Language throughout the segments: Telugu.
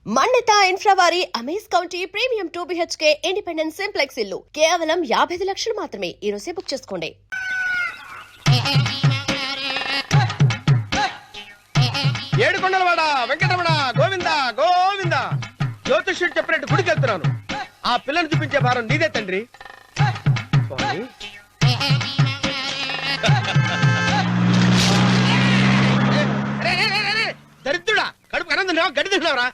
మన్నిత ఇన్ఫ్రా వారి amaze county premium 2 BHK independent simplex ఇల్లు కేవలం 55 లక్షలు మాత్రమే. ఈ రోజే బుక్ చేసుకోండి. ఏడుకొండలవాడ వెంకటరమణ గోవింద గోవింద. జ్యోతిష్యుడు చెప్పినట్టు గుడికి వెళ్తున్నాను. ఆ పిల్లను చూపించే భారం నీదే తండ్రి. దరిద్రుడా, కడుపు అన్నం తిన్నావా గడి తిన్నావరా?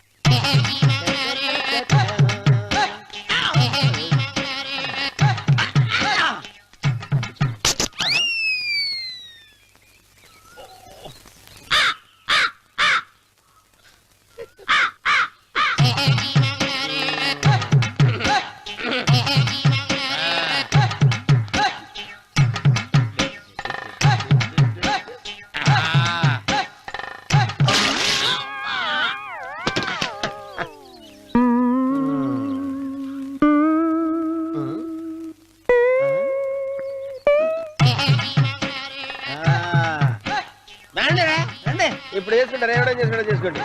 ఇప్పుడు చేసుకుంటారు, ఎవడో చేసుకుంటా చేసుకోండి.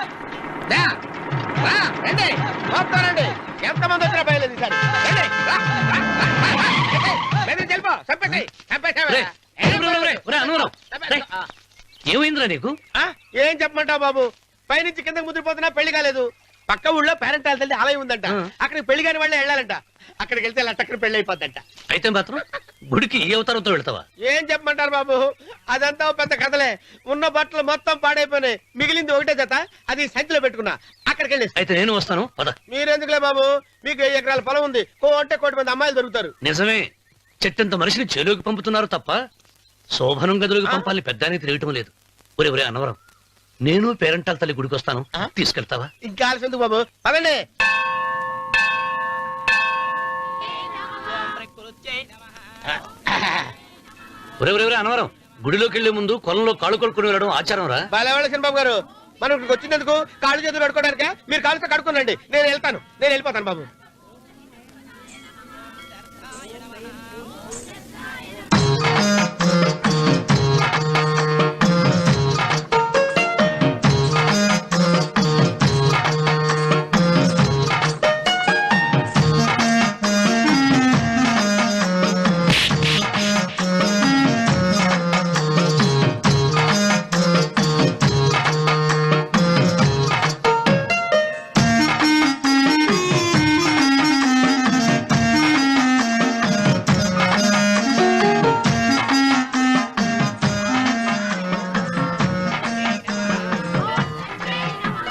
రండి, ఎంతమంది వచ్చినా బయలేదు ఈసారి. ఏమైందిరా నీకు? ఏం చెప్పమంటావు బాబు, పైనుంచి కిందకి ముద్రపోతున్నా పెళ్లి కాలేదు. పక్క ఊళ్ళో పేరెంట్ తల్లి ఆలయం ఉందంట, అక్కడికి పెళ్లి కాని వాళ్ళే వెళ్ళాలంట. అక్కడికి వెళ్తే లట్టక్కన పెళ్లి అయిపోద్దంట. అయితే మాత్రం గుడికి ఏ అవతారంతో వెళ్తావా? ఏం చెప్పమంటారు బాబు, అదంతా పెద్ద కథలే. ఉన్న బట్టలు మొత్తం పాడైపోయినాయి, మిగిలింది ఒకటే జత, అది సంచిలో పెట్టుకున్నా. అక్కడికి వెళ్ళి అయితే నేను వస్తాను పద. మీరెందుకులే బాబు, మీకు 1 ఎకరాల పొలం ఉంది, అంటే 1 మంది అమ్మాయిలు దొరుకుతారు. నిజమే, చెట్టంత మనిషిని చేలోకి పంపుతున్నారు తప్ప శోభనం గదులకు పంపాలని పెద్దానికి తెలియటం లేదు. ఒరే ఒరే అన్నవరం, నేను పేరెంటాల తల్లి గుడికి వస్తాను, తీసుకెళ్తావా? ఇంకా ఆలస్యం ఎందుకు బాబు, పదండి. ఒరే ఒరే ఒరే అన్నవరం, గుడిలోకి వెళ్లే ముందు కొలంలో కాళ్ళు కొడుకుని వెళ్ళడం ఆచారం రా. బాలవాళ్ళ బాబు గారు, మనం ఇక్కడికి వచ్చినందుకు కాళ్ళు చేతులు కడుక్కోవడానికే. మీరు కాళ్ళతో కడుక్కోనండి, నేను వెళ్తాను, నేను వెళ్ళిపోతాను బాబు.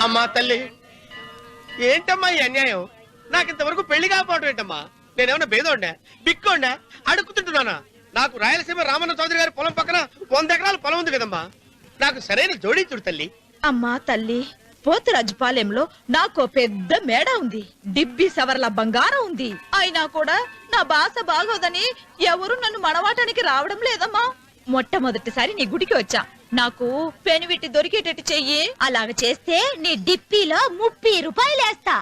అమ్మా తల్లి, ఏంటమ్మా ఈ అన్యాయం? నాకు ఇంతవరకు పెళ్లి కాకపోవడం ఏంటమ్మా? నేనేమన్నా బేదోండా, బిక్కోండా, అడుక్కుతుంటున్నానా? నాకు రాయలసీమ రామన్న చౌదరి గారి పొలం పక్కన 100 ఎకరాల పొలం ఉంది కదమ్మా. నాకు సరైన జోడించుడు తల్లి. అమ్మా తల్లి, పోతురాజుపాలెంలో నాకు పెద్ద మేడ ఉంది, డిబ్బి సవర్ల బంగారం ఉంది. అయినా కూడా నా భాష బాగోదని ఎవరు నన్ను మనవాటానికి రావడం లేదమ్మా. మొట్టమొదటిసారి నీ గుడికి వచ్చా, నాకు పెనువిట్టి దొరికేటట్టు చెయ్యి. అలాగ చేస్తే నీ డిప్పిలో 30 రూపాయలు వేస్తా.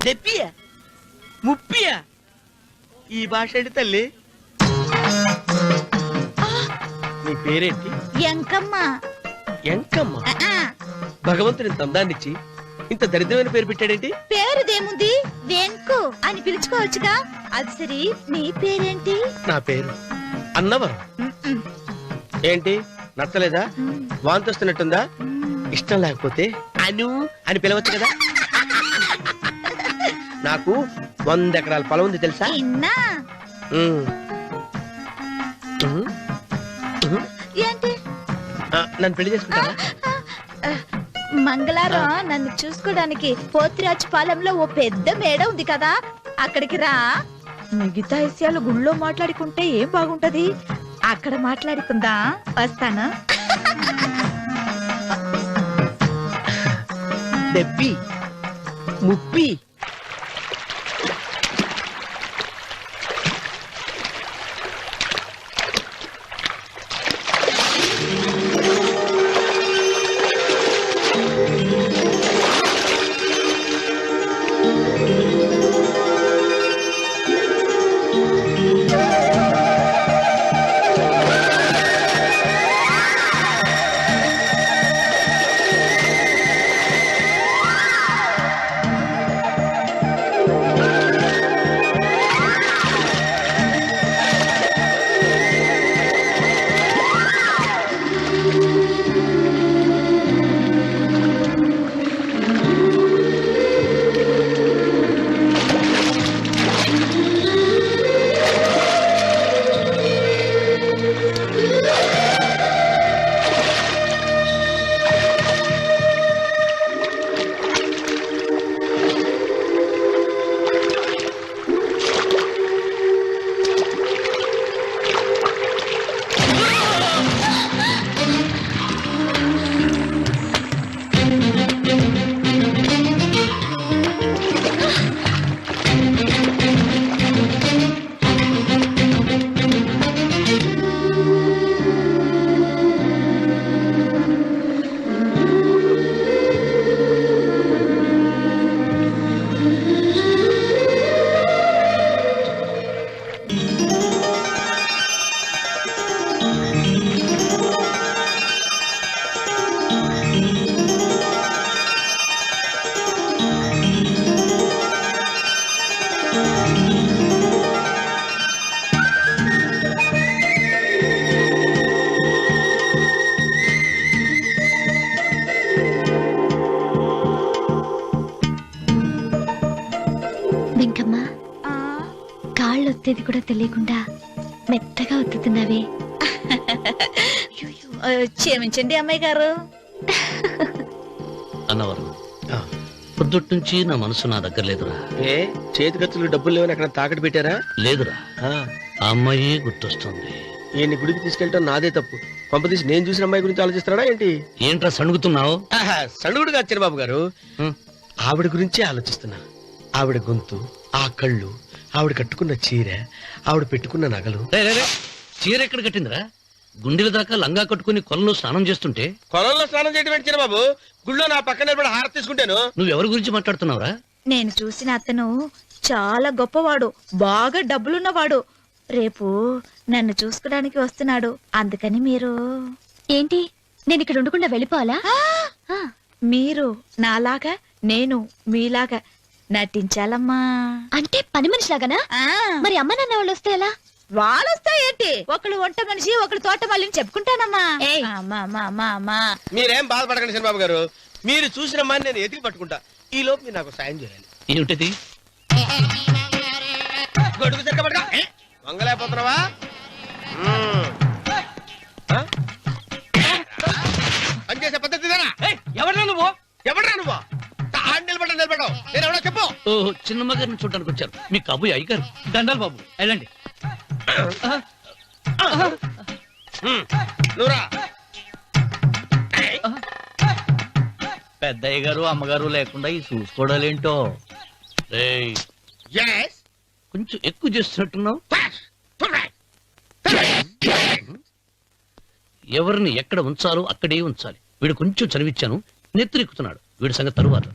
చెప్పియా 30? ఈ భాష ఏంటి తల్లి? నీ పేరేంటి? ఎంకమ్మ. ఎంకమ్మ? భగవంతుని ఇంత అందాన్నిచ్చి ఇంత దరిద్రమైన పేరు పెట్టాడేంటి? పేరుదేముంది, వెంకు అని పిలుచుకోవచ్చుగా. అది సరి, నీ పేరేంటి? నా పేరు అన్నవరం. ఏంటి నచ్చలేదా? వాంతొస్తున్నట్టుందా? ఇష్టం లేకపోతే అను అని పిలవచ్చు కదా. నాకు 100 ఎకరాల పొలం ఉంది తెలుసా? ఏంటి? నన్ను పెళ్లి చేసుకుంటావా? మంగళవారం నన్ను చూసుకోవడానికి పోతిరాజుపాలెంలో ఓ పెద్ద మేడ ఉంది కదా, అక్కడికి రా. మిగతా విషయాలు గుళ్ళో మాట్లాడుకుంటే ఏం బాగుంటది, అక్కడ మాట్లాడుకుందా. వస్తానా? దెబ్బి ముప్పి. చేసేది కూడా తెలియకుండా మెత్తగా ఒత్తుతున్నావే. క్షమించండి అమ్మాయి గారు. అన్నవరం పొద్దుటి నుంచి నా మనసు నా దగ్గర లేదురా. ఏ చేతి ఖర్చులు డబ్బులు లేవని అక్కడ తాకట్టు పెట్టారా? లేదురా, ఆ అమ్మాయి గుర్తొస్తుంది. ఈయన్ని గుడికి తీసుకెళ్ళటం నాదే తప్పు. పంపదీసి నేను చూసిన అమ్మాయి గురించి ఆలోచిస్తున్నాడా ఏంటి? ఏంట్రా సణుగుతున్నావు? సణుగుడు కాదు చిరబాబు గారు, ఆవిడ గురించే ఆలోచిస్తున్నా. ఆవిడ గొంతు, ఆ కళ్ళు, ఆవిడ కట్టుకున్న చీర, ఆవిడ పెట్టుకున్న నగలు. చీర ఎక్కడ కట్టిందిరా? గుండెల దాకా లంగా కట్టుకుని కొలంలో స్నానం చేస్తుంటే. కొలంలో స్నానం చేయడం ఏంటి చిరబాబు? గుళ్ళో నా పక్కన నిలబడి హారతి తీసుకుంటాను. నువ్వెవరి గురించి మాట్లాడుతున్నావురా? నేను చూసిన అతను చాలా గొప్పవాడు, బాగా డబ్బులున్నవాడు. రేపు నన్ను చూసుకోడానికి వస్తున్నాడు. అందుకని మీరు ఏంటి, నేను ఇక్కడ ఉండకుండా వెళ్ళిపోవాలా? మీరు నాలాగా, నేను మీలాగా నటించాలమ్మా. అంటే పని మనిషిలాగానా? మరి అమ్మ నాన్న వాళ్ళు వస్తే ఎలా? వాళ్ళొస్తా ఏంటి, ఒకళ్ళు వంట మనిషి ఒకళ్ళు తోట మళ్ళీ చెప్పుకుంటానమ్మా. మీరేం బాధపడకండి చిరబాబు గారు, మీరు చూసిన అమ్మాయిని నేను ఎతికి పట్టుకుంటా. ఈ లోపు మీరు నాకు సాయం చేయాలి. ఏమిటది? గొడుగు చెక్కబడగా వంగలేకపోతున్నావా? పనిచేసే పద్ధతి ఎవడరా నువ్వు? ఎవడరా నువ్వు? నిలబడ్డావు నేను ఎవడో చెప్పు. ఓ చిన్నమ్మ గారిని చూడడానికి వచ్చారు. మీ కబుయ్య అయ్యగారు. దండాలు బాబు, వెళ్ళండి. నువ్వురా. పెద్దయ్య గారు అమ్మగారు లేకుండా ఈ చూసుకోవడాలేంటో. రేయ్, Yes. కొంచెం ఎక్కువ చేస్తున్నట్టున్నావు. ఎవరిని ఎక్కడ ఉంచాలో అక్కడే ఉంచాలి. వీడు కొంచెం చదివిచ్చాను, నెత్తిరెక్కుతున్నాడు. వీడి సంగతి తరువాత.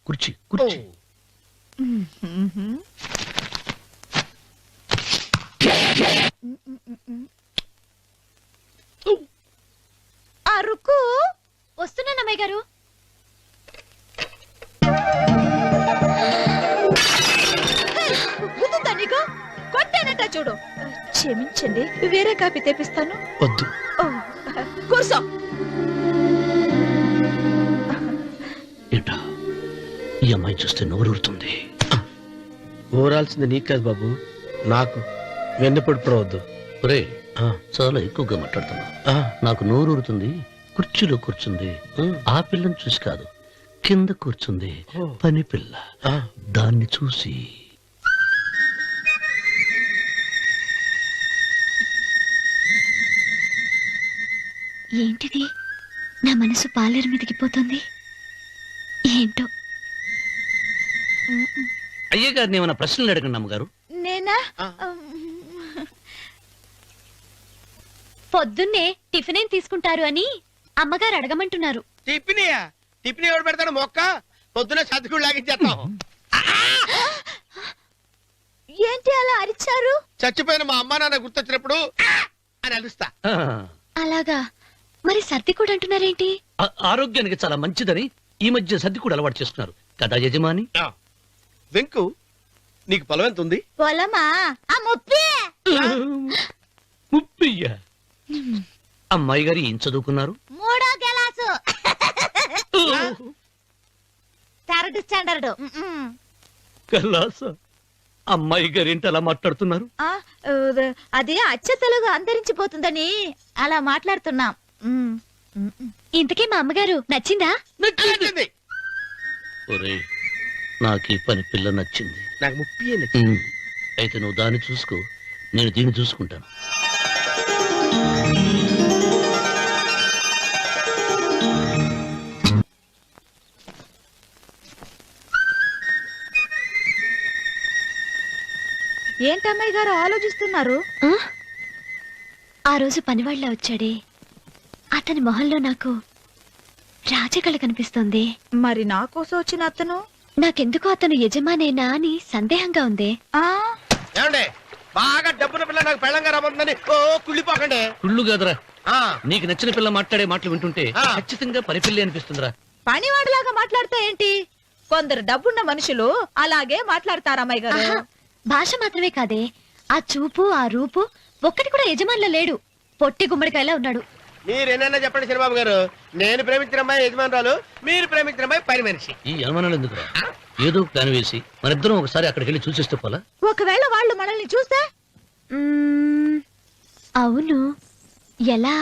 కుర్చీ కుర్చీ. అరుకు వస్తున్నాను అమ్మాయి గారు. గుద్దుతా నీకు? కొట్టానట చూడు. క్షమించండి, వేరే కాపీ తెప్పిస్తాను. వద్దు. ఓ, కూర్చో. ఏంటా ఈ అమ్మాయి చూస్తే నోరూరుతుంది. ఊరాల్సింది నీకు కాదు బాబు, నాకు. వెన్నపడి పడవద్దు. ఒరే, చాలా ఎక్కువగా మాట్లాడుతున్నా. నాకు నోరూరుతుంది. కుర్చీలో కూర్చుంది. ఆ పిల్లని చూసి కాదు, కింద కూర్చుంది పని పిల్ల. దాన్ని చూసి ఏంటిది, నా మనసు పాలేరు మీదకి పోతుంది. ఏంటో. అయ్య గారిని ఏమైనా ప్రశ్నలు అడగండి అమ్మగారు. నేనా? పొద్దున్నే టిఫిన్ ఏం తీసుకుంటారు అని అమ్మగారు అడగమంటున్నారు. టిఫినియా? టిఫిన్ ఎవడు పెడతాడు మొక్క? పొద్దున సతికుడు లాగించేస్తాం. ఏంటి అలా అరిచారు? చచ్చిపోయిన మా అమ్మా నాన్న గుర్తొచ్చినప్పుడు అని అలుస్తా. అలాగా? మరి సర్ది కూడా అంటున్నారేంటి? ఆరోగ్యానికి చాలా మంచిదని ఈ మధ్య సర్ది కూడా అలవాటు చేస్తున్నారు కదా యజమాని. వెంకు, నీకు పొలం ఎంత ఉంది? పొలమా? ఆ ముప్పి. ముప్పయ్య. అమ్మాయి గారు ఏం చదువుకున్నారు? 3వ క్లాసు, 3rd స్టాండర్డ్. కలాస. అమ్మాయి గారు ఏంటి అలా మాట్లాడుతున్నారు? అది అచ్చ తెలుగు అంతరించిపోతుందని అలా మాట్లాడుతున్నాం. ఇంతకీ మా అమ్మగారు నచ్చిందా? నచ్చింది. ఒరే, నాకు ఈ పని పిల్ల నచ్చింది. నాకు 30 నచ్చింది. అయితే నువ్వు దాన్ని చూసుకో, నేను దీన్ని చూసుకుంటాను. ఏంటమ్మాయి గారు ఆలోచిస్తున్నారు? ఆ రోజు పనివాళ్ళ వచ్చాడే, అతని మొహంలో నాకు రాజకళ కనిపిస్తోంది. మరి నా కోసం వచ్చిన అతను? నాకెందుకో అతను యజమానేనా అని సందేహంగా ఉంది. ఆ ఏమండి బాగా డబ్బున పిల్ల నాకు పెళ్ళంగా రమ్మందని ఓ కుళ్ళిపోకండి. కుళ్ళు కాదురా, ఆ, నీకు నచ్చిన పిల్ల మాట్లాడే మాటలు వింటుంటే ఆ. ఖచ్చితంగా పరిపిల్లి అనిపిస్తుందిరా. పనివాడిలాగా మాట్లాడతా ఏంటి? కొందరు డబ్బున్న మనుషులు అలాగే మాట్లాడతారు అమ్మాయి గారు. ఆహా, భాష మాత్రమే కాదే, ఆ చూపు ఆ రూపు ఒక్కటి కూడా యజమానిలో లేడు. పొట్టి గుమ్మడికాయలా ఉన్నాడు. మీరేనన్నా చెప్పండి చిరబాబు గారు, నేను ప్రేమించిన అమ్మాయి యజమానురాలు, మీరు ప్రేమించిన అమ్మాయి పని మనిషి. ఈ అనుమానాలు ఎందుకురా? ఏదో ప్లాన్ వేసి మనిద్దరం ఒకసారి అక్కడికి వెళ్ళి చూసేస్తే పోలా? ఒకవేళ వాళ్ళు మనల్ని చూస్తే మ్మ్, అవును, ఎలా?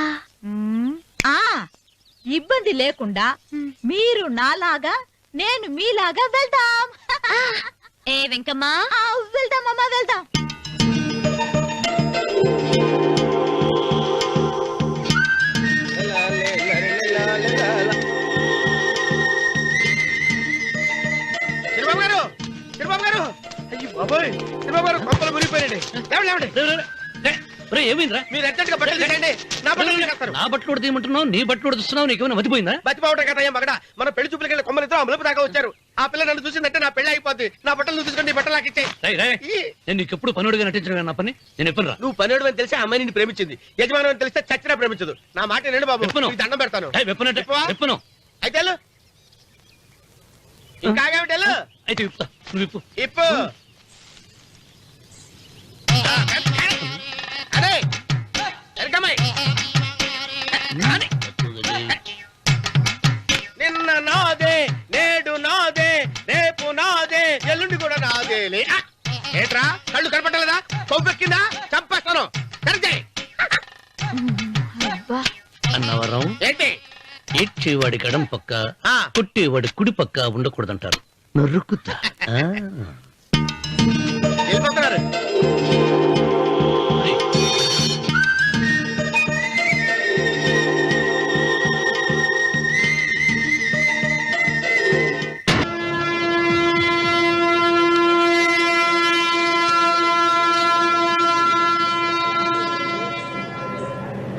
ఆ ఇబ్బంది లేకుండా మీరు నాలాగా నేను మీలాగా వెళ్దాం. ఏ వెంకమ్మా, ఆ, వెళ్దాం అమ్మా వెళ్దాం. చిరబాబు గారు, చిరబాబు గారు, అయ్యో బాబోయ్, చిరబాబు గారు కొంపలు మునిగిపోయారండి. లేవండి, లేవండి. రే, రే, రే. రే, రే, ఏమైందిరా? మీరు అర్జెంట్ గా బట్టలు తీసేయండి, నా బట్టలు తీసేస్తారు. నా బట్టలు ఉడతీయమంటున్నావు, నీ బట్టలు ఉడుతున్నావు, నీకేమైనా మతిపోయిందా? బతిపావటం కదా ఏం మగడ, మన పెళ్లి చూపులకి వెళ్ళి కొమ్మలితో అమలుపు దాకా వచ్చారు. ఆ పిల్ల నన్ను చూసిందంటే నా పెళ్లి అయిపోద్ది. నా బట్టలు నువ్వు తీసుకొని నీ బట్టలు నాకు ఇచ్చేయి. రేయ్, రేయ్, నేను నీకు ఎప్పుడు పనుడిగా నటించడం నా పని. నేను ఎప్పుడు రా నువ్వు పనివాడు అని తెలిసి ఆ అమ్మాయి నిన్ను ప్రేమించింది, యజమాని అని తెలిస్తే చచ్చినా ప్రేమించదు. నా మాట నేను బాబు, విప్పను. నీకు దండం పెడతాను. వెప్పనంటే విప్పవా? వెప్పను. అయితే వెళ్ళు. ఇంకా ఆగేమిటి వెళ్ళు. అయితే విప్పుతా, నువ్వు విప్పు. ఇప్పు. అరే ఎరకమ్మాయి, నిన్న నాదే, నేడు నాదే, రేపు నాదే, ఎల్లుండి కూడా నాదేలే. ఆ! ఏట్రా కళ్ళు కనపట్టలేదా? కొవ్వెక్కిందా? చంపేస్తాను. కరెక్టే. అబ్బా, అన్నవరం ఏంటి? ఏడ్చేవాడి కడం పక్క, ఆ. కొట్టేవాడి కుడి పక్క ఉండకూడదంటారు. నరుక్కుతా. ఆ. వెళ్ళిపోతున్నారు. రేయ్,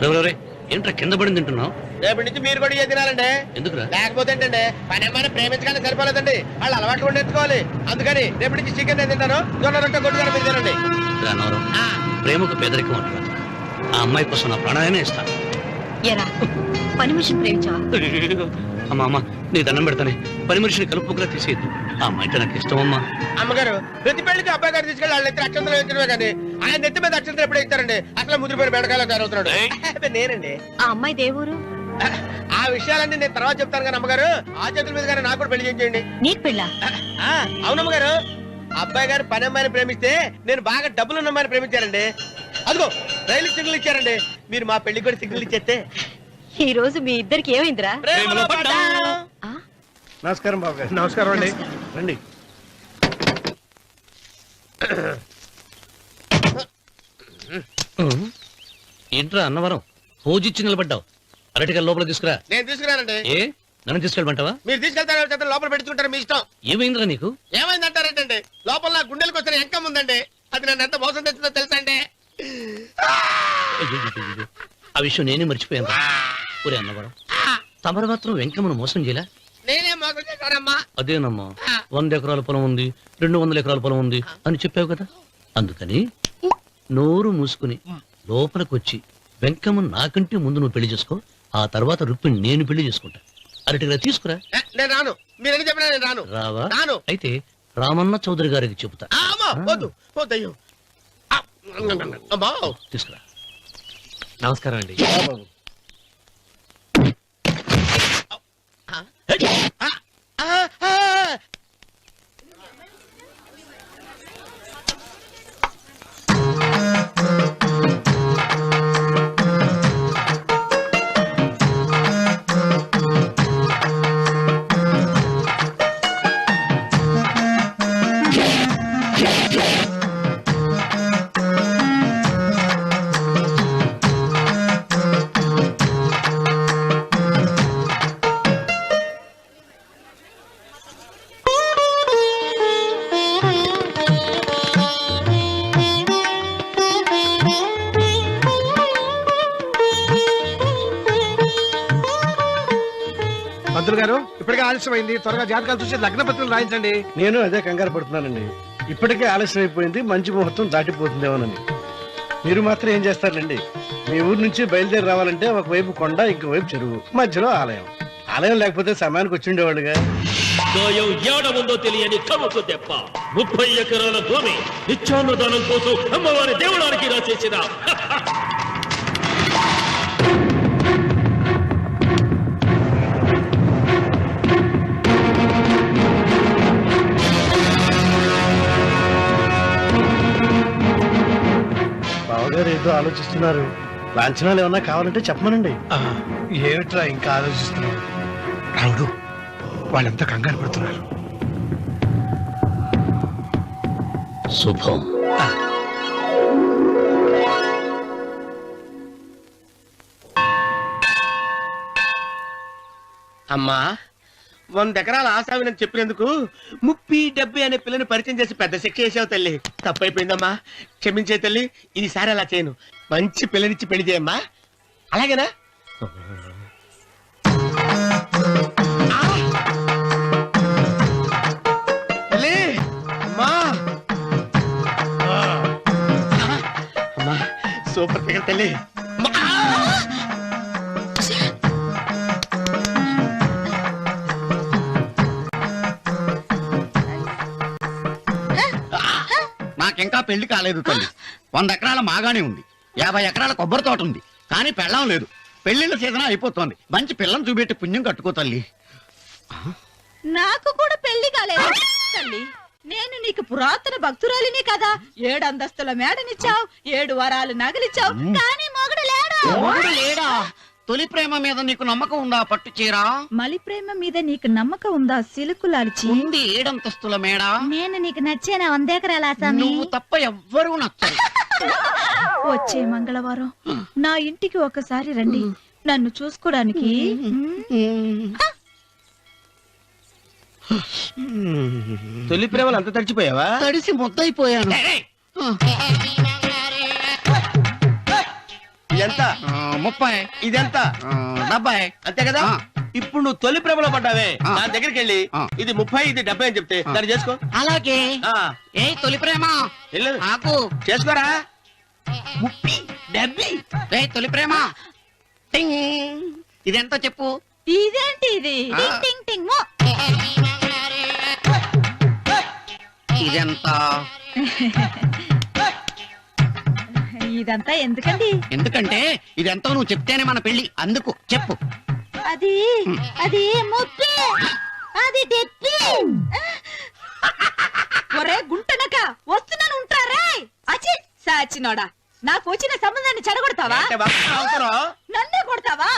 రే, రే, రే, ఏంట్రా కింద పడింది తింటున్నావు? రేపటి నుంచి మీరు కూడా ఏ తినాలండి. ఎందుకురా? లేకపోతే ఏంటండి, పని అమ్మాయిని ప్రేమించగానే సరిపోలేదండి, వాళ్ళు అలవాటు కూడా నేర్చుకోవాలి. అందుకని రేపటి నుంచి చికెన్ నేను తింటాను, జొన్న రొట్టె కొట్టుకొని మీరు తినండి. రా, అన్నవరం, ప్రేమకు పేదరికం అంటారు. ఆ అమ్మాయి కోసం నా ప్రాణాయనే ఇస్తాను. ఎరా పని మనిషిని ప్రేమించావా? అమ్మా, అమ్మా, నీ దండం పెడతానే, పని మనిషిని కలుపుకులా తీసేయద్దు. ఆ అమ్మాయి నాకు ఇష్టం అమ్మా. అమ్మగారు ప్రతి పెళ్లికి అబ్బాయి గారు తీసుకెళ్ళి వాళ్ళ ఇద్దరు అక్షంతలు వేయించడమే కానీ ఆయన నెత్తి మీద అక్షంతలు ఎప్పుడు ఇస్తారండి? అసలు ముదిరిపోయిన బెడకాయలో తయారవుతున్నాడు. అబ్బే, నేనండి. ఆ అమ్మాయి దేవురు ఆ విషయాలన్నీ నేను తర్వాత చెప్తాను కానీ అమ్మగారు, ఆ చేతుల మీద కానీ నాకు కూడా పెళ్లి చేయండి. నీకు పెళ్ళా? అవునమ్మగారు, అబ్బాయి గారు పని అమ్మాయిని ప్రేమిస్తే నేను బాగా డబ్బులు ఉన్న అమ్మాయిని ప్రేమించారండి. అదిగో రైలు సిగ్నల్ ఇచ్చారండి. మీరు మా పెళ్లికి కూడా సిగ్నల్ ఇచ్చేస్తే ఈ రోజు మీ ఇద్దరికి ఏమైందిరా? ప్రేమలో పడ్డాం. ఆ? నమస్కారం బాబు గారు. నమస్కారం అండి. రండి. ఏంట్రా అన్నవరం, పోజిచ్చి నిలబడ్డావు? అరటిగా లోపల తీసుకురా. నేను తీసుకురానండి. ఏ, నన్ను తీసుకెళ్ళమంటావా? మీరు తీసుకెళ్తారు చేత లోపల పెట్టుకుంటారు, మీ ఇష్టం. ఏమైందిరా నీకు? ఏమైందంటారేంటండి? లోపల నా గుండెలకు వచ్చిన ఎంకం ఉందండి, అది నన్ను ఎంత మోసం తెచ్చిందో తెలుసా అండి? అయ్యయ్యయ్యయ్యో, ఆ విషయం నేనే మర్చిపోయాను. ఒరే అన్నవరం, తమరు మాత్రం వెంకమ్మను మోసం చేయలే? నేనే మోసం చేశానమ్మా. అదేనమ్మా, 100 ఎకరాల పొలం ఉంది, 200 ఎకరాల పొలం ఉంది అని చెప్పావు కదా. అందుకని నోరు మూసుకుని లోపలికి వచ్చి వెంకమ్మ నాకంటే ముందు నువ్వు పెళ్లి చేసుకో, ఆ తర్వాత రుక్మిణి నేను పెళ్లి చేసుకుంటా. అరటిగా తీసుకురా. నేను రాను. మీరని చెప్పినా నేను రాను. రావా? రాను. అయితే రామన్న చౌదరి గారికి చెబుతా. అమ్మా, వద్దు వద్దయ్యో. అమ్మా, తీసుకురా. నమస్కారం అండి. పంతులు గారు ఇప్పటికే ఆలస్యమైంది, త్వరగా జాతకాలు చూసి లగ్న పత్రికలు రాయించండి. నేను అదే కంగారు పడుతున్నానండి. ఇప్పటికే ఆలస్యం అయిపోయింది, మంచి ముహూర్తం దాటిపోతుందేమోనని. మీరు మాత్రం ఏం చేస్తారండి? మీ ఊరు నుంచి బయలుదేరి రావాలంటే ఒకవైపు కొండ, ఇంకోవైపు చెరువు, మధ్యలో ఆలయం. ఆలయం లేకపోతే సమయానికి వచ్చి ఉండేవాళ్ళుగా. గాయం ఏడముందో తెలియని కవుకు దెబ్బ 30 ఎకరాల భూమి నిత్యాన్నదానం కోసం అమ్మవారి దేవుడానికి రాసేసిన బావగారు ఏదో ఆలోచిస్తున్నారు. లాంఛనాలు ఏమన్నా కావాలంటే చెప్పమనండి. ఏమిట్రా ఇంకా ఆలోచిస్తున్నావు? రావుడు, వాళ్ళంతా కంగారు పడుతున్నారు. శుభం. అమ్మా, 100 ఎకరాల ఆశావినని చెప్పినందుకు 30-70 అనే పిల్లని పరిచయం చేసి పెద్ద శిక్ష చేసావు తల్లి. తప్పైపోయిందమ్మా, క్షమించే తల్లి. ఈసారి అలా చేయను. మంచి పిల్లనిచ్చి పెళ్లి చేయమ్మా, అలాగేనా? తల్లి, అమ్మా, అమ్మా, సూపర్ ఫిగర్ తల్లి. నాకింకా పెళ్లి కాలేదు తల్లి. 100 ఎకరాల మాగానే ఉంది, 50 ఎకరాల కొబ్బరి తోట ఉంది, కానీ పెళ్ళం లేదు. పెళ్లిళ్ళ సీజన్ అయిపోతోంది. మంచి పిల్లని చూపెట్టి పుణ్యం కట్టుకో తల్లి. నాకు కూడా పెళ్లి కాలేదు తల్లి. నేను నీకు పురాతన భక్తురాలిని కదా. 7 అంతస్తుల మేడనిచ్చావు, 7 వరాలు నగలిచ్చావు, కానీ మొగుడు లేడు. మొగుడు లేడా? తొలి ప్రేమ మీద నీకు నమ్మకం ఉందా? పట్టు చీరా. మలి ప్రేమ మీద నీకు నమ్మకం ఉందా? సిలుకులాల్చి ఉంది 7 అంతస్తుల మేడ. నేను నీకు నచ్చేనా 100 ఎకరాల ఆసామి? నువ్వు తప్ప ఎవ్వరూ నచ్చరు. వచ్చే మంగళవారం నా ఇంటికి ఒకసారి రండి, నన్ను చూసుకోడానికి. తొలి ప్రేమలు అంత తడిచిపోయావా? తడిసి ముద్దయిపోయాను. ఎంత? 30. ఇదెంత? 70. అంతే కదా. ఇప్పుడు నువ్వు తొలి ప్రేమలో పడ్డావే, నా దగ్గరికి వెళ్ళి ఇది 30, ఇది 70 అని చెప్తే దాన్ని చేసుకో. అలాగే. ఏ తొలి ప్రేమ వెళ్ళు, నాకు చేసుకోరా. 30, 70. ఏ తొలి ప్రేమ టింగ్. ఇదెంత చెప్పు? ఇదేంటి ఇది? టింగ్ టింగ్ టింగ్ మో. ఇదెంత? ఇదంతా ఎందుకండి? ఎందుకంటే ఇదెంతో నువ్వు చెప్తేనే మన పెళ్లి. అందుకు చెప్పు. అది అది ముప్పి, అది తెప్పి. ఒరే గుంటనక, వస్తున్నాను ఉంటారే. అచి సాచినోడా, నాకు వచ్చిన సంబంధాన్ని చెడగొడతావా? అంటే బాగా అవసరం. నన్నే కొడతావా?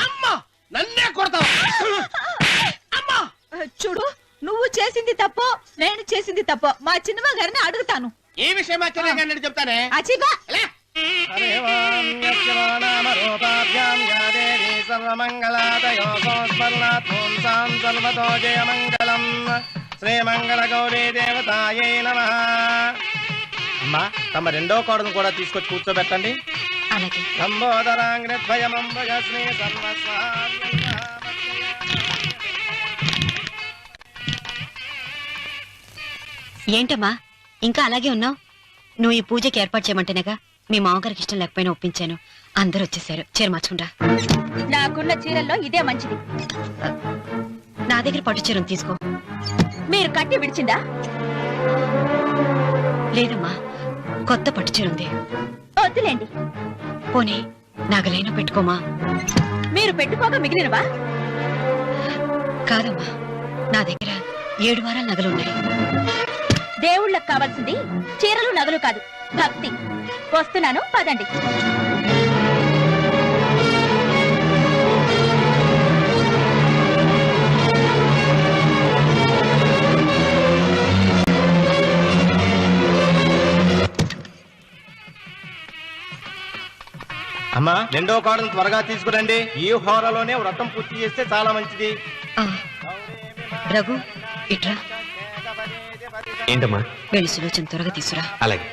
అమ్మా, నన్నే కొడతావా? అమ్మా, చూడు, నువ్వు చేసింది తప్పో, నేను చేసింది తప్పో మా చిన్నమ్మ గారిని అడుగుతాను. ఈ విషయం ఆశ్చర్యంగా చెప్తానే. అచిబా శ్రీమంగళ గౌరీ దేవతాయే నమః. అమ్మా, తమ రెండో కోడను కూడా తీసుకొచ్చి కూర్చోబెట్టండి. అలాగే. లంబోదరాంగ్రద్వయమంబుజ శ్రీ ఏంటమ్మా ఇంకా అలాగే ఉన్నావు? నువ్వు ఈ పూజకి ఏర్పాటు చేయమంటేనేగా మీ మామగారికి ఇష్టం లేకపోయినా ఒప్పించాను. అందరూ వచ్చేసారు. చీర మార్చుకుంటా. నాకున్న చీరల్లో ఇదే మంచిది. నా దగ్గర పట్టు చీరను తీసుకో. మీరు కట్టి విడిచిందా? లేదమ్మా, కొత్త పట్టు చీర ఉంది. వద్దులేండి. పోనీ నాగలైనా పెట్టుకోమా. మీరు పెట్టుకోక మిగిలినవా? కాదమ్మా, నా దగ్గర 7 వారాల నగలున్నాయి. దేవుళ్ళకి కావాల్సింది చీరలు నగలు కాదు, భక్తి. వస్తున్నాను, పదండి. అమ్మా, రెండో కోడను త్వరగా తీసుకురండి. ఈ హోరాలోనే వ్రతం పూర్తి చేస్తే చాలా మంచిది. రఘు, ఇట్రా. ఏంటమ్మా? వెళ్ళి సులోచన త్వరగా తీసురా. అలాగే.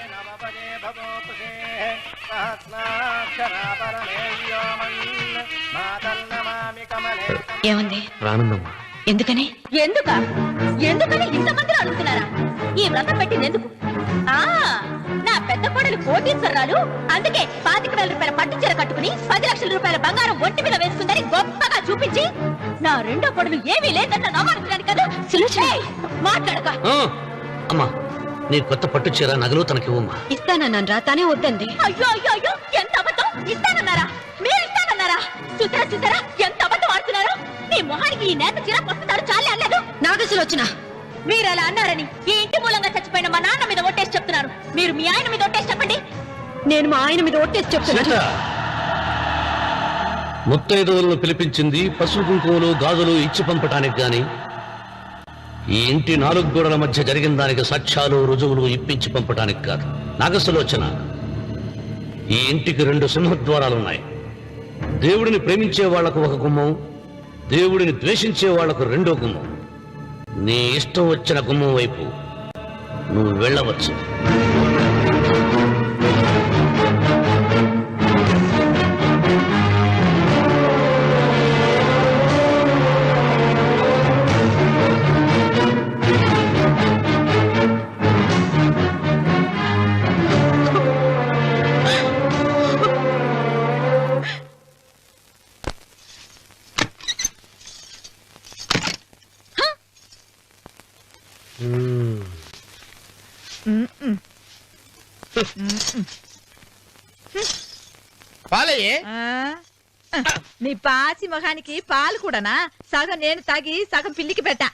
ఏముంది? రానుందమ్మా. ఎందుకని? ఎందుకని ఇంతమంది అడుగుతున్నారా? ఈ వ్రతం పెట్టింది ఎందుకు? నా పెద్ద కోడలు కోటీశ్వరరాలు, అందుకే 25,000 రూపాయల పట్టు చీర కట్టుకుని 10 లక్షల రూపాయల బంగారం ఒంటి మీద వేసుకుందని గొప్పగా చూపించి, నా రెండో కోడలు ఏమీ లేదన్న నమ్మకానికి కదా. మాట్లాడక. అమ్మా, నీ కొత్త పట్టు చీర నగలు తనకివ్వమ్మా. ఇస్తానన్నాను రా, తానే వద్దంది. అయ్యో అయ్యో అయ్యో, ఎంత అబద్ధం! ఇస్తానన్నారా? మీరు ఇస్తానన్నారా? చూసారా చూసారా ఎంత అబద్ధం ఆడుతున్నారు? నీ మొహానికి ఈ నేత చీర వస్తున్నాడు చాలే అనలేదు. నాగసులోచన, మీరు అలా అన్నారని ఈ ఇంటి మూలంగా చచ్చిపోయిన మా నాన్న మీద ఒట్టేసి చెప్తున్నారు. మీరు మీ ఆయన మీద ఒట్టేసి చెప్పండి. నేను మా ఆయన మీద ఒట్టేసి చెప్తున్నా. సీత, ముత్తైదువులను పిలిపించింది పసుపు కుంకుమలు గాజులు ఇచ్చి పంపటానికి గాని, ఈ ఇంటి 4 గోడల మధ్య జరిగిన దానికి సాక్ష్యాలు రుజువులు ఇప్పించి పంపటానికి కాదు. నాగసులోచన, ఈ ఇంటికి 2 సింహద్వారాలున్నాయి. దేవుడిని ప్రేమించే వాళ్లకు ఒక గుమ్మం, దేవుడిని ద్వేషించే వాళ్లకు 2వ గుమ్మం. నీ ఇష్టం వచ్చిన గుమ్మం వైపు నువ్వు వెళ్ళవచ్చు. పాలయ్యే. నీ పాసి మొహానికి పాలు కూడానా? సగం నేను తాగి సగం పిల్లికి పెట్టా.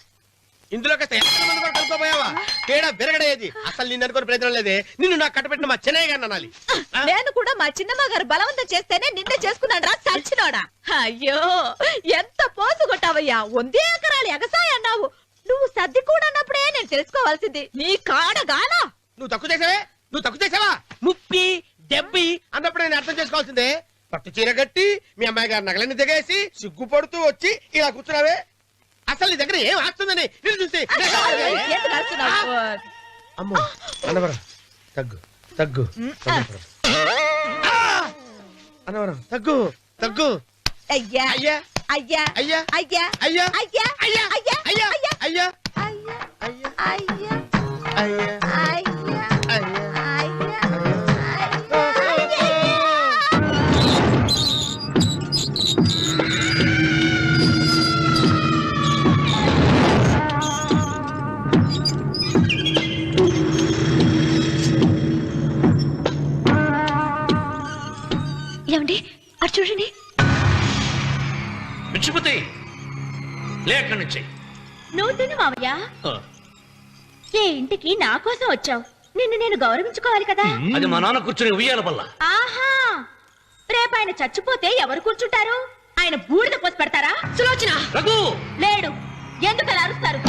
ఇందులో కాస్త ఎంత మంది కూడా కలుపుకోపోయావా? తేడా బెరగడేది. అసలు నిన్ను అనుకునే ప్రయత్నం లేదే. నిన్ను నాకు కట్టబెట్టిన మా చెన్నయ్య గారిని అనాలి. నేను కూడా మా చిన్నమ్మ గారు బలవంతం చేస్తేనే నిన్నే చేసుకున్నాను రా సచ్చినోడా. అయ్యో, ఎంత పోసు కొట్టావయ్యా! 100 ఎకరాలు ఎగసాయ అన్నావు. నువ్వు సర్ది కూడా అన్నప్పుడే నేను తెలుసుకోవాల్సింది. నీ కాడగానా? నువ్వు తక్కువ చేసావా? ముప్పి దెబ్బి అన్నప్పుడు నేను అర్థం చేసుకోవాల్సిందే. పట్టు చీర కట్టి మీ అమ్మాయి గారి నగలన్నీ దిగేసి సిగ్గుపడుతూ వచ్చి ఇలా కూర్చున్నావే. అసలు నీ దగ్గర ఏం ఆస్తుందని నేను చూసి. ఎందుకు అరుస్తున్నావు? అమ్మో అన్నవరం తగ్గు తగ్గు అన్నవరం తగ్గు తగ్గు. అయ్యా అయ్యా అయ్యా అయ్యా అయ్యా అయ్యా అయ్యా అయ్యా అయ్యా అయ్యా అయ్యా అయ్యా అయ్యా అయ్యా అయ్యా అయ్యా ఏమండి అటు చూడండి. పిచ్చిపోతే లేక్కడి నుంచి. నువ్వు తిను మావయ్య. ఏ ఇంటికి నా కోసం వచ్చావు, నిన్ను నేను గౌరవించుకోవాలి కదా. అది మా నాన్న కూర్చుని ఉయ్యాల వల్ల. ఆహా, రేపు ఆయన చచ్చిపోతే ఎవరు కూర్చుంటారు? ఆయన బూడిద పోసి పెడతారా? సులోచన రఘు లేడు. ఎందుకు అలా అరుస్తారు?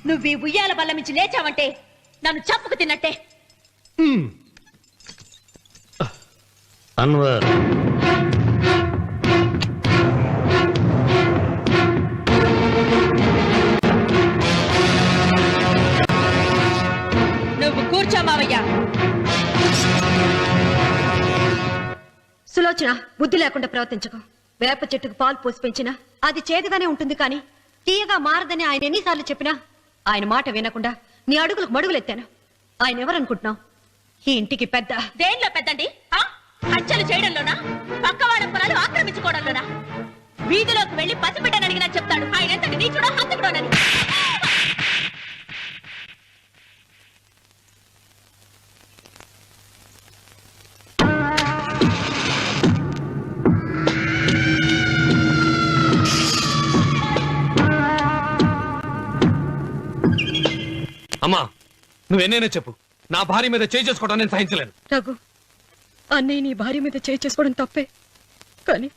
నువ్వు ఈ ఉయ్యాల బల్ల మించి లేచావంటే నన్ను చప్పుకు తిన్నట్టే. అన్వర్, నువ్వు కూర్చో మావయ్య. సులోచన, బుద్ధి లేకుండా ప్రవర్తించకు. వేప చెట్టుకు పాలు పోసి పెంచినా అది చేదుగానే ఉంటుంది, కానీ తీయగా మారదని ఆయన ఎన్నిసార్లు చెప్పినా ఆయన మాట వినకుండా నీ అడుగులకు మడుగులెత్తాను. ఆయన ఎవరనుకుంటున్నావు? ఈ ఇంటికి పెద్ద. దేనిలో పెద్దండి? హత్యలు చేయడంలోనా? పక్కవాడ పొలాలు ఆక్రమించుకోవడంలోనా? వీధిలోకి వెళ్లి పసిబిడ్డని అడిగినా చెప్తాడు ఆయన ఎంతటి నీచుడో హంతకుడోనని. అమ్మా, నువ్వెన్నైనా చెప్పు, నా భార్య మీద చేయి చేసుకోవడం నేను సహించలేను. రఘు, అన్నయ్య నీ భార్య మీద చేయి చేసుకోవడం తప్పే, కానీ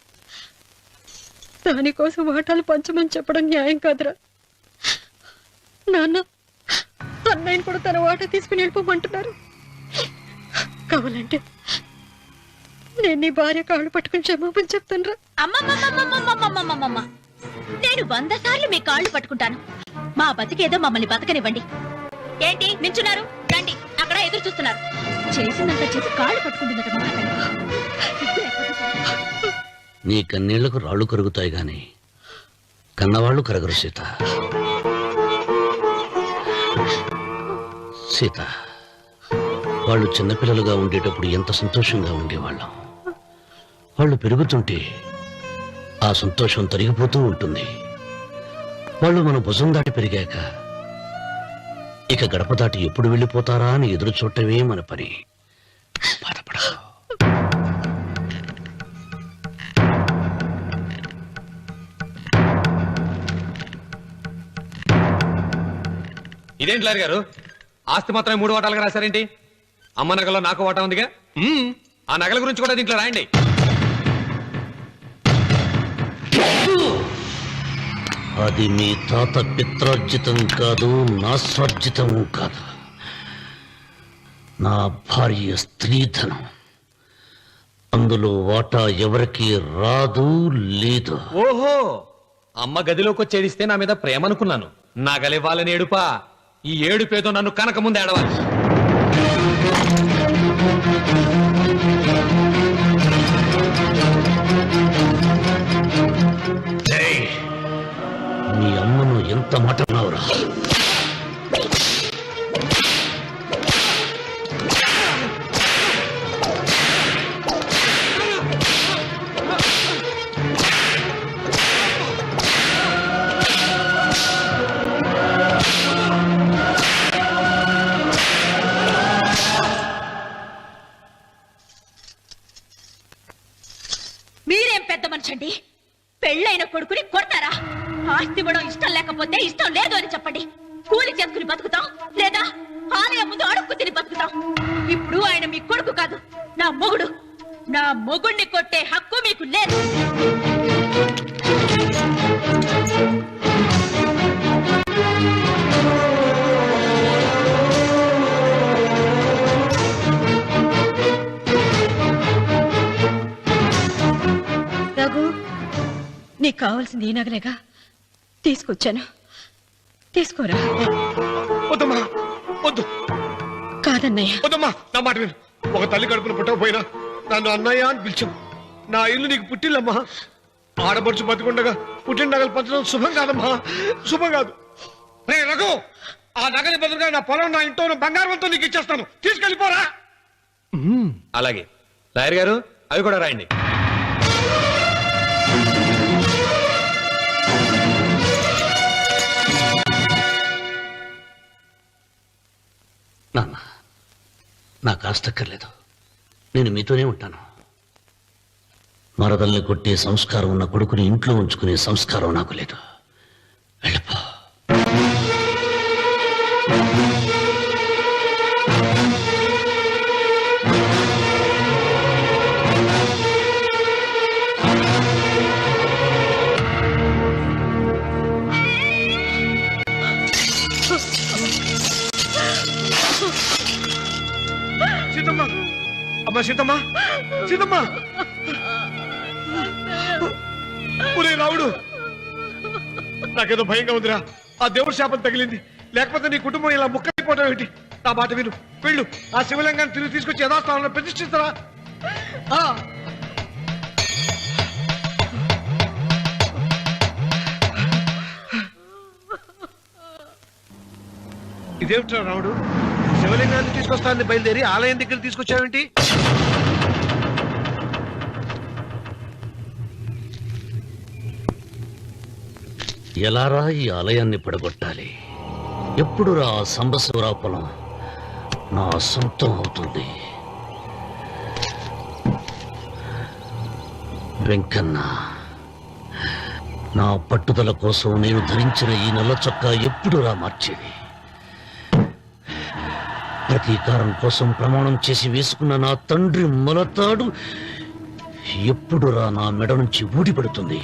దానికోసం వాటాలు పంచమని చెప్పడం న్యాయం కాదురా. నాన్న అన్నయ్యని కూడా తన వాటా తీసుకుని వెళ్ళిపోమంటున్నారు. కావాలంటే నేను నీ భార్య కాళ్ళు పట్టుకుని క్షమాపణ చెప్తాను రా. అమ్మమ్మమ్మమ్మమ్మమ్మమ్మమ్మమ్మ నేను 100 సార్లు మీ కాళ్ళు పట్టుకుంటాను. మా బతికేదో మమ్మల్ని బతకనివ్వండి. ఏంటి నించున్నారు? రండి, అక్కడ ఎదురు చూస్తున్నారు. చేసినంత చేసి కాళ్ళు పట్టుకుంటున్నట్టు నీ కన్నీళ్లకు రాళ్ళు కరుగుతాయి గాని కన్నవాళ్ళు కరగరు సీత. సీత, వాళ్ళు చిన్నపిల్లలుగా ఉండేటప్పుడు ఎంత సంతోషంగా ఉండేవాళ్ళం. వాళ్ళు పెరుగుతుంటే ఆ సంతోషం తరిగిపోతూ ఉంటుంది. వాళ్ళు మన భుజం దాటి పెరిగాక ఇక గడప దాటి ఎప్పుడు వెళ్ళిపోతారా అని ఎదురు చూడటమే మన పని. బాధపడకు. ఇదేంటి లారీ గారు, ఆస్తి మాత్రమే 3 వాటాలుగా రాశారేంటి? అమ్మ నగలో నాకు వాటా ఉందిగా. ఆ నగల గురించి కూడా దీంట్లో రాయండి. అది మీ తాత పిత్రార్జితం కాదు, నా స్వార్జితం కాదు. నా భార్య స్త్రీధనం. అందులో వాటా ఎవరికి రాదు లేదు. ఓహో, అమ్మ గదిలోకి వచ్చేడిస్తే నా మీద ప్రేమ అనుకున్నాను. నగలివ్వాలని ఏడుపా. ఈ ఏడుపేదో నన్ను కనక ముందు ఏడవాలి. నీ అమ్మను ఎంత మాట అన్నావురా? మీరేం పెద్ద మనిషి అండి? పెళ్ళైన కొడుకుని కొడతారా? ఆస్తి ఇవ్వడం ఇష్టం లేకపోతే ఇష్టం లేదు అని చెప్పండి. కూలి చేసుకుని బతుకుతాం, లేదా ఆలయం ముందు అడుక్కు తిని బతుకుతాం. ఇప్పుడు ఆయన మీ కొడుకు కాదు, నా మొగుడు. నా మొగుడిని కొట్టే హక్కు మీకు లేదు. రఘు, నీకు కావాల్సింది ఈ నగలేగా తీసుకొచ్చాను. తీసుకోరా. వద్దమ్మా, వద్దు. కాదన్నయ్య. వద్దమ్మా, నా మాట విను. ఒక తల్లి కడుపున పుట్టకపోయినా నన్ను అన్నయ్య అని పిలిచావు. నా ఇల్లు నీకు పుట్టిల్లమ్మా. ఆడపడుచు బతికుండగా పుట్టిన నగలు పంచడం శుభం కాదమ్మా, శుభం కాదు. రే రఘు, ఆ నగలి బదులుగా నా పొలం, నా ఇంట్లో బంగారంతో నీకు ఇచ్చేస్తాను. తీసుకెళ్ళిపోరా. అలాగే లాయర్ గారు, అవి కూడా రాయండి. నాన్న, నాకు ఆస్తక్కర్లేదు. నేను మీతోనే ఉంటాను. మరదల్ని కొట్టే సంస్కారం ఉన్న కొడుకుని ఇంట్లో ఉంచుకునే సంస్కారం నాకు లేదు. వెళ్ళిపో. సీతమ్మ, అమ్మా సీతమ్మ, సీతమ్మ. ఒరే రావుడు, నాకేదో భయంగా ఉందిరా. ఆ దేవుడి శాపం తగిలింది. లేకపోతే నీ కుటుంబం ఇలా ముక్కైపోవడం ఏంటి? నా మాట విను, వెళ్ళు. ఆ శివలింగాన్ని తిరిగి తీసుకొచ్చి యథాస్థానంలో ప్రతిష్ఠిస్తారా? ఇదేమిట్రా రావుడు, శివలింగాన్ని తీసుకొస్తానని బయలుదేరి ఆలయం దగ్గర తీసుకొచ్చావేంటి? ఎలారా ఈ ఆలయాన్ని పడగొట్టాలి? ఎప్పుడు రా సంబశివరావు పొలం నా సొంతం అవుతుంది? వెంకన్న, నా పట్టుదల కోసం నేను ధరించిన ఈ నల్ల చొక్కా ఎప్పుడు రా మార్చేది? ప్రతీకారం కోసం ప్రమాణం చేసి వేసుకున్న నా తండ్రి మొలతాడు ఎప్పుడు రా నా మెడ నుంచి ఊడిపడుతుంది?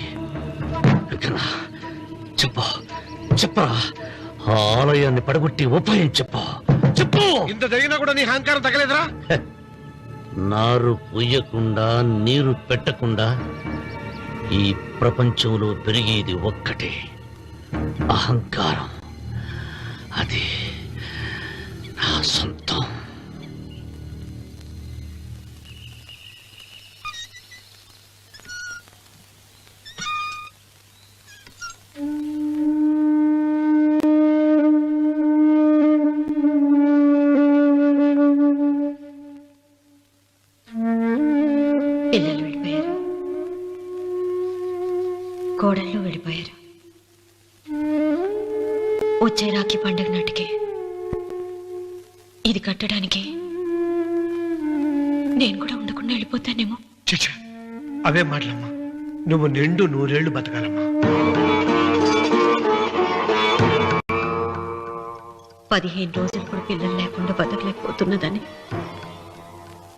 కొడుకనా చెప్పు చెప్పరా ఆ ఆలయాన్ని పడగొట్టి ఉపాయం చెప్పు చెప్పు. ఇంత జరిగినా కూడా నీ అహంకారం తగ్గలేదురా? నారు పొయ్యకుండా నీరు పెట్టకుండా ఈ ప్రపంచంలో పెరిగేది ఒక్కటే, అహంకారం. అది నా సొంతం. పిల్లలు వెళ్ళిపోయారు, కోడళ్ళు వెళ్ళిపోయారు. వచ్చే రాఖీ పండుగ నాటికి ఇది కట్టడానికి నేను కూడా ఉండకుండా వెళ్ళిపోతానేమో. చిచ్చ, అవే మాటలమ్మా. నువ్వు నిండు 100 ఏళ్ళు బతకాలమ్మా. 15 రోజులు కూడా పిల్లలు లేకుండా బతకలేకపోతున్నదని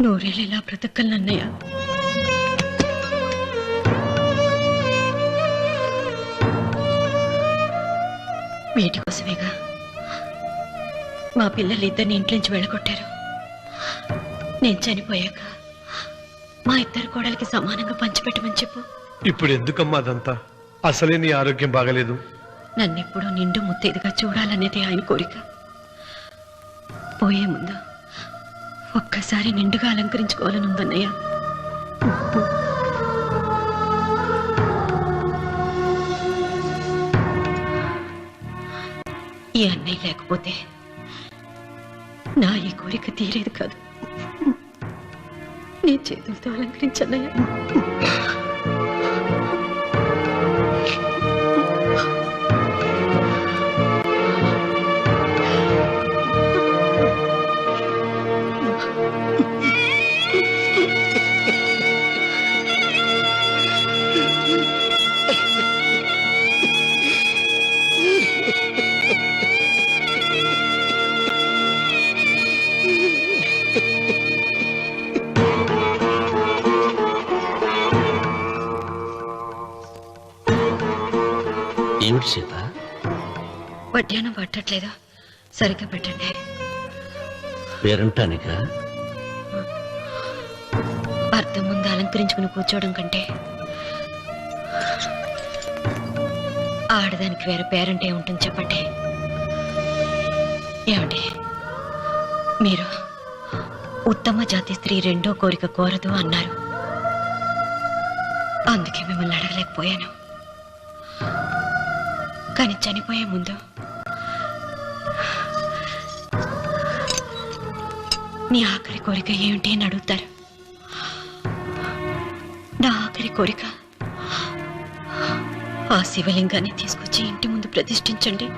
100 ఏళ్ళు ఎలా బ్రతకలన్నయ్య. వీటి కోసమేగా మా పిల్లలిద్దరిని ఇంట్లోంచి వెళ్ళగొట్టారు. నేను చనిపోయాక మా ఇద్దరు కోడలికి సమానంగా పంచిపెట్టమని చెప్పు. ఇప్పుడు ఎందుకమ్మా అదంతా? అసలే నీ ఆరోగ్యం బాగలేదు. నన్నెప్పుడూ నిండు ముత్తేదిగా చూడాలనేది ఆయన కోరిక. పోయే ముందు ఒక్కసారి నిండుగా అలంకరించుకోవాలని ఉందన్నయ్య. ఈ అన్నయ్య లేకపోతే నా ఈ కోరిక తీరేది కాదు. నీ చేతులతో అలంకరించన్నయ్య. ఏమిటి సీత? వడ్డానం పట్టట్లేదా? సరిగ్గా పెట్టండి. పేరంటానిక అర్థం ముందు అలంకరించుకుని కూర్చోవడం కంటే ఆడదానికి వేరే పేరంటే ఉంటుంది చెప్పండి. ఏమండి, మీరు ఉత్తమ జాతి స్త్రీ రెండో కోరిక కోరదు అన్నారు. అందుకే మిమ్మల్ని అడగలేకపోయాను. కానీ చనిపోయే ముందు నీ ఆఖరి కోరిక ఏమిటి అని అడుగుతారు. నా ఆఖరి కోరిక ఆ శివలింగాన్ని తీసుకొచ్చి ఇంటి ముందు ప్రతిష్ఠించండి.